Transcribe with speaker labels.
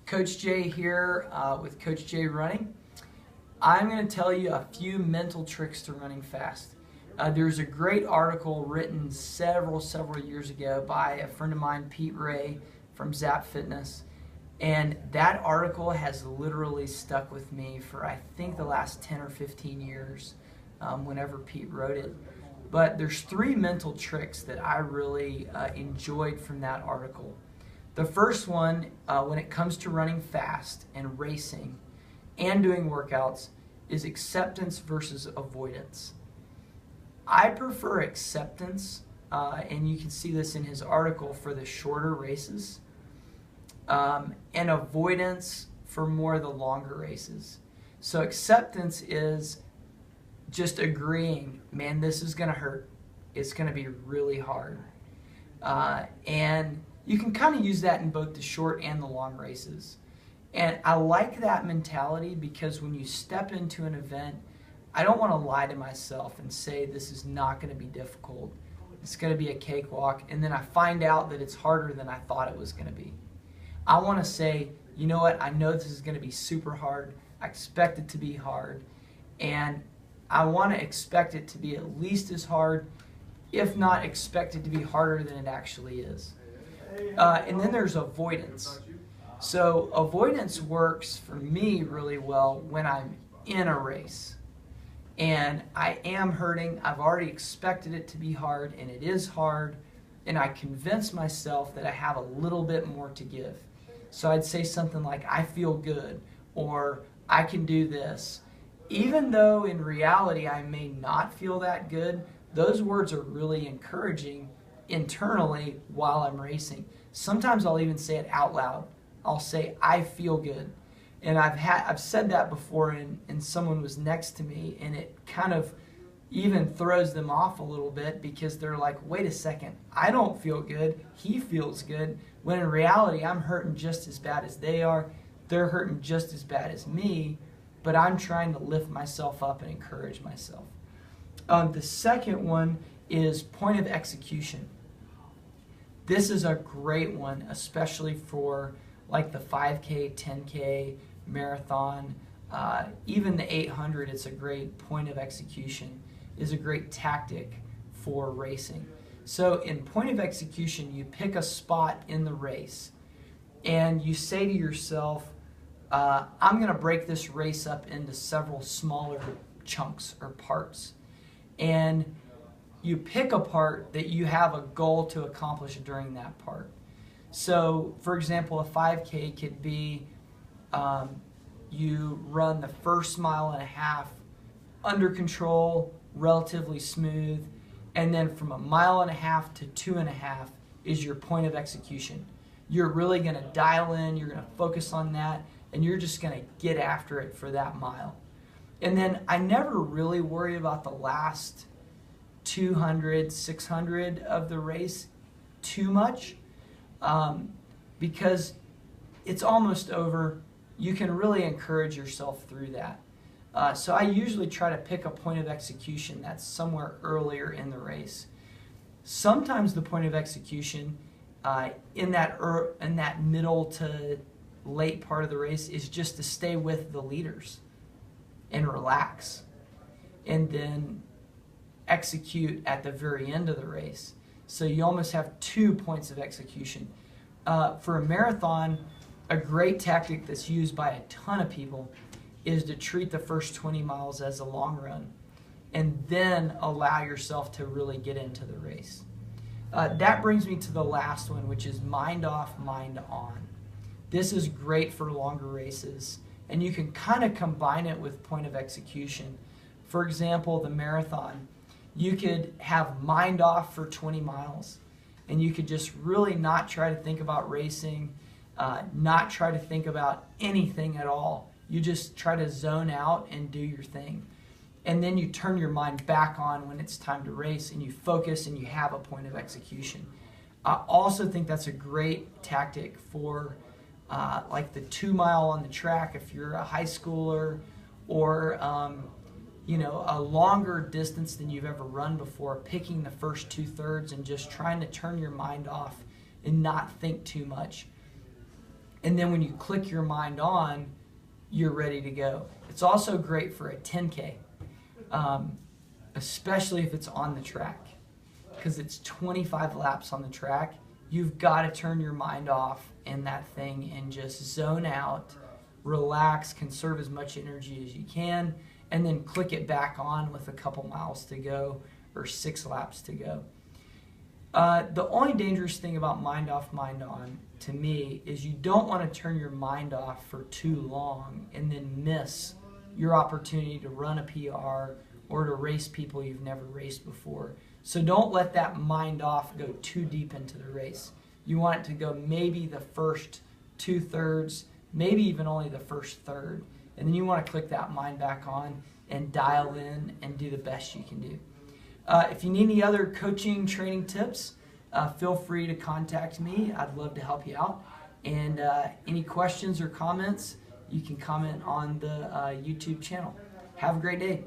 Speaker 1: Coach Jay here with Coach Jay Running. I'm going to tell you a few mental tricks to running fast. There's a great article written several years ago by a friend of mine, Pete Ray from Zap Fitness, and that article has literally stuck with me for I think the last 10 or 15 years whenever Pete wrote it. But there's three mental tricks that I really enjoyed from that article. The first one, when it comes to running fast and racing and doing workouts, is acceptance versus avoidance. I prefer acceptance, and you can see this in his article, for the shorter races, and avoidance for more of the longer races. So acceptance is just agreeing, man, this is going to hurt. It's going to be really hard. And you can kind of use that in both the short and the long races. And I like that mentality because when you step into an event, I don't want to lie to myself and say this is not going to be difficult. It's going to be a cakewalk, and then I find out that it's harder than I thought it was going to be. I want to say, you know what, I know this is going to be super hard. I expect it to be hard, and I want to expect it to be at least as hard, if not expect it to be harder than it actually is. And then there's avoidance. So avoidance works for me really well when I'm in a race and I am hurting. I've already expected it to be hard, and it is hard, and I convince myself that I have a little bit more to give. So I'd say something like, I feel good, or I can do this. Even though in reality I may not feel that good, those words are really encouraging internally while I'm racing. Sometimes I'll even say it out loud. I'll say, I feel good. And I've said that before, and someone was next to me, and it kind of even throws them off a little bit because they're like, wait a second, I don't feel good, he feels good, when in reality I'm hurting just as bad as they are, they're hurting just as bad as me, but I'm trying to lift myself up and encourage myself. The second one is point of execution. This is a great one, especially for like the 5K, 10K, marathon, even the 800. It's a great point of execution, is a great tactic for racing. So in point of execution, you pick a spot in the race and you say to yourself, I'm going to break this race up into several smaller chunks or parts. And you pick a part that you have a goal to accomplish during that part. So, for example, a 5K could be you run the first mile and a half under control, relatively smooth, and then from a mile and a half to 2.5 is your point of execution. You're really going to dial in, you're going to focus on that, and you're just going to get after it for that mile. And then I never really worry about the last 200, 600 of the race too much, because it's almost over. You can really encourage yourself through that. So I usually try to pick a point of execution that's somewhere earlier in the race. Sometimes the point of execution in that middle to late part of the race is just to stay with the leaders and relax, and then execute at the very end of the race. So you almost have 2 points of execution. For a marathon, a great tactic that's used by a ton of people is to treat the first 20 miles as a long run and then allow yourself to really get into the race. That brings me to the last one, which is mind off, mind on. This is great for longer races, and you can kind of combine it with point of execution. For example, the marathon, you could have mind off for 20 miles, and you could just really not try to think about racing, not try to think about anything at all. You just try to zone out and do your thing. And then you turn your mind back on when it's time to race, and you focus and you have a point of execution. I also think that's a great tactic for like the 2 mile on the track if you're a high schooler, or a longer distance than you've ever run before, picking the first 2/3 and just trying to turn your mind off and not think too much. And then when you click your mind on, you're ready to go. It's also great for a 10K, especially if it's on the track, because it's 25 laps on the track. You've got to turn your mind off in that thing and just zone out, relax, conserve as much energy as you can, and then click it back on with a couple miles to go or 6 laps to go. The only dangerous thing about mind off, mind on to me is you don't want to turn your mind off for too long and then miss your opportunity to run a PR or to race people you've never raced before. So don't let that mind off go too deep into the race. You want it to go maybe the first 2/3, maybe even only the first third. And then you want to click that mind back on and dial in and do the best you can do. If you need any other coaching, training tips, feel free to contact me. I'd love to help you out. And any questions or comments, you can comment on the YouTube channel. Have a great day.